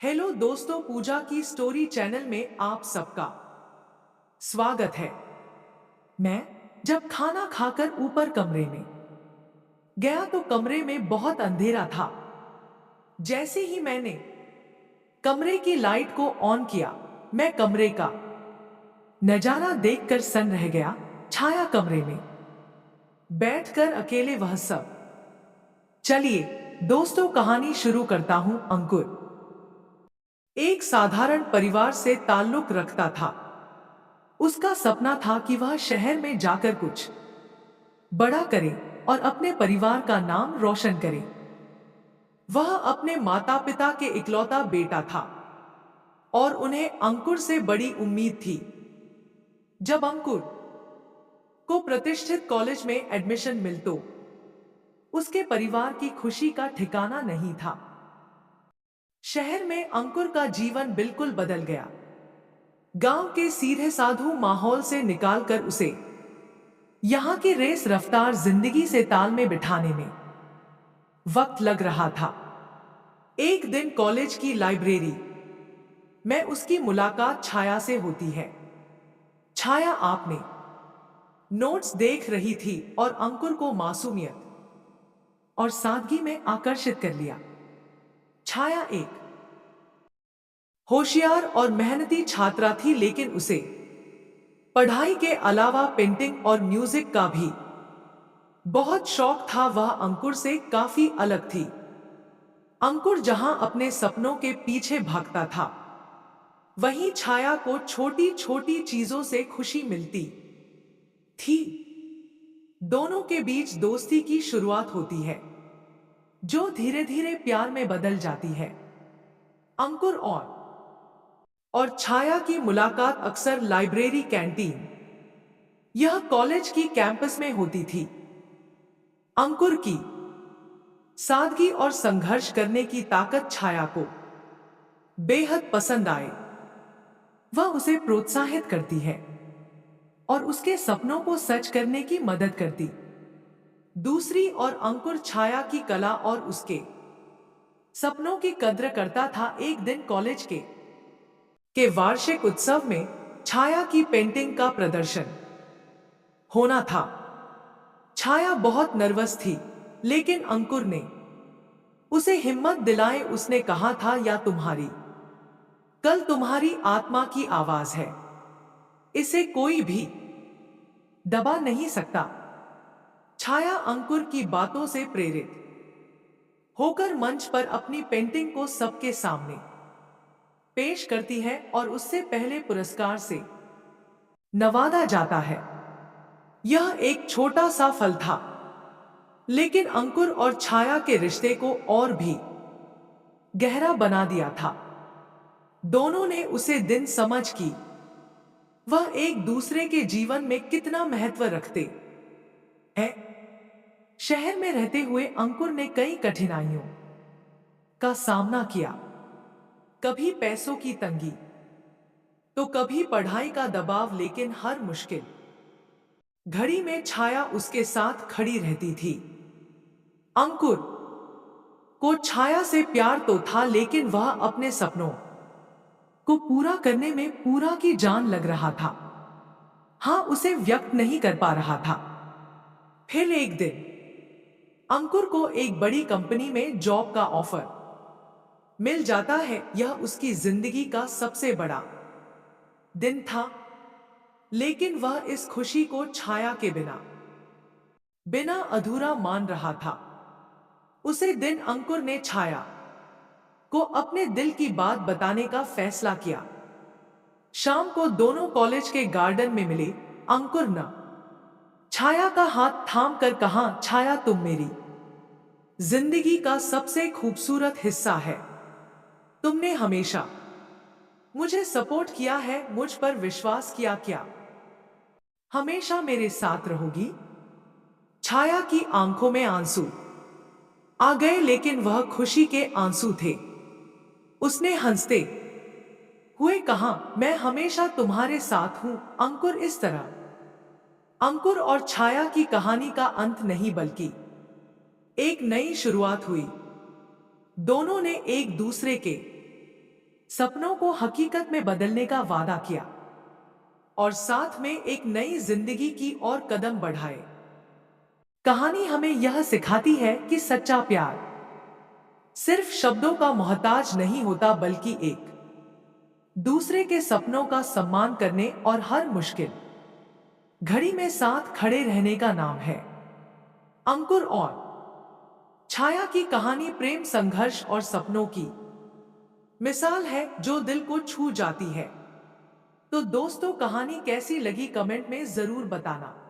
Hello दोस्तों, पूजा की story channel में आप सबका स्वागत है। मैं जब खाना खाकर ऊपर कमरे में गया तो कमरे में बहुत अंधेरा था। जैसे ही मैंने कमरे की लाइट को ऑन किया, मैं कमरे का नजारा देखकर सन रह गया। छाया कमरे में बैठकर अकेले वह सब। चलिए दोस्तों, कहानी शुरू करता हूं। अंकुर एक साधारण परिवार से ताल्लुक रखता था। उसका सपना था कि वह शहर में जाकर कुछ बड़ा करे और अपने परिवार का नाम रोशन करे। वह अपने माता पिता के इकलौता बेटा था और उन्हें अंकुर से बड़ी उम्मीद थी। जब अंकुर को प्रतिष्ठित कॉलेज में एडमिशन मिल तो उसके परिवार की खुशी का ठिकाना नहीं था। शहर में अंकुर का जीवन बिल्कुल बदल गया। गांव के सीधे साधु माहौल से निकालकर उसे यहाँ की रेस रफ्तार जिंदगी से ताल में बिठाने में वक्त लग रहा था। एक दिन कॉलेज की लाइब्रेरी में उसकी मुलाकात छाया से होती है। छाया आपने नोट्स देख रही थी और अंकुर को मासूमियत और सादगी में आकर्षित कर लिया। छाया एक होशियार और मेहनती छात्रा थी, लेकिन उसे पढ़ाई के अलावा पेंटिंग और म्यूजिक का भी बहुत शौक था। वह अंकुर से काफी अलग थी। अंकुर जहां अपने सपनों के पीछे भागता था, वहीं छाया को छोटी छोटी चीजों से खुशी मिलती थी। दोनों के बीच दोस्ती की शुरुआत होती है, जो धीरे धीरे प्यार में बदल जाती है। अंकुर और छाया की मुलाकात अक्सर लाइब्रेरी कैंटीन, यह कॉलेज की कैंपस में होती थी। अंकुर की सादगी और संघर्ष करने की ताकत छाया को बेहद पसंद आए। वह उसे प्रोत्साहित करती है और उसके सपनों को सच करने की मदद करती। दूसरी ओर अंकुर छाया की कला और उसके सपनों की कद्र करता था। एक दिन कॉलेज के वार्षिक उत्सव में छाया की पेंटिंग का प्रदर्शन होना था। छाया बहुत नर्वस थी, लेकिन अंकुर ने उसे हिम्मत दिलाए। उसने कहा था, या तुम्हारी कल तुम्हारी आत्मा की आवाज है, इसे कोई भी दबा नहीं सकता। छाया अंकुर की बातों से प्रेरित होकर मंच पर अपनी पेंटिंग को सबके सामने पेश करती है और उससे पहले पुरस्कार से नवाजा जाता है। यह एक छोटा सा फल था, लेकिन अंकुर और छाया के रिश्ते को और भी गहरा बना दिया था। दोनों ने उसे दिन समझ की वह एक दूसरे के जीवन में कितना महत्व रखते हैं। शहर में रहते हुए अंकुर ने कई कठिनाइयों का सामना किया। कभी पैसों की तंगी, तो कभी पढ़ाई का दबाव, लेकिन हर मुश्किल घड़ी में छाया उसके साथ खड़ी रहती थी। अंकुर को छाया से प्यार तो था, लेकिन वह अपने सपनों को पूरा करने में पूरा की जान लग रहा था। हाँ, उसे व्यक्त नहीं कर पा रहा था। फिर एक दिन अंकुर को एक बड़ी कंपनी में जॉब का ऑफर मिल जाता है। यह उसकी जिंदगी का सबसे बड़ा दिन था, लेकिन वह इस खुशी को छाया के बिना बिना अधूरा मान रहा था। उसे दिन अंकुर ने छाया को अपने दिल की बात बताने का फैसला किया। शाम को दोनों कॉलेज के गार्डन में मिले। अंकुर न छाया का हाथ थाम कर कहा, छाया तुम मेरी जिंदगी का सबसे खूबसूरत हिस्सा है। तुमने हमेशा मुझे सपोर्ट किया है, मुझ पर विश्वास किया, क्या हमेशा मेरे साथ रहोगी? छाया की आंखों में आंसू आ गए, लेकिन वह खुशी के आंसू थे। उसने हंसते हुए कहा, मैं हमेशा तुम्हारे साथ हूं। अंकुर इस तरह अंकुर और छाया की कहानी का अंत नहीं, बल्कि एक नई शुरुआत हुई। दोनों ने एक दूसरे के सपनों को हकीकत में बदलने का वादा किया और साथ में एक नई जिंदगी की ओर कदम बढ़ाए। कहानी हमें यह सिखाती है कि सच्चा प्यार सिर्फ शब्दों का मोहताज नहीं होता, बल्कि एक दूसरे के सपनों का सम्मान करने और हर मुश्किल घड़ी में साथ खड़े रहने का नाम है। अंकुर और छाया की कहानी प्रेम, संघर्ष और सपनों की मिसाल है जो दिल को छू जाती है। तो दोस्तों, कहानी कैसी लगी कमेंट में जरूर बताना।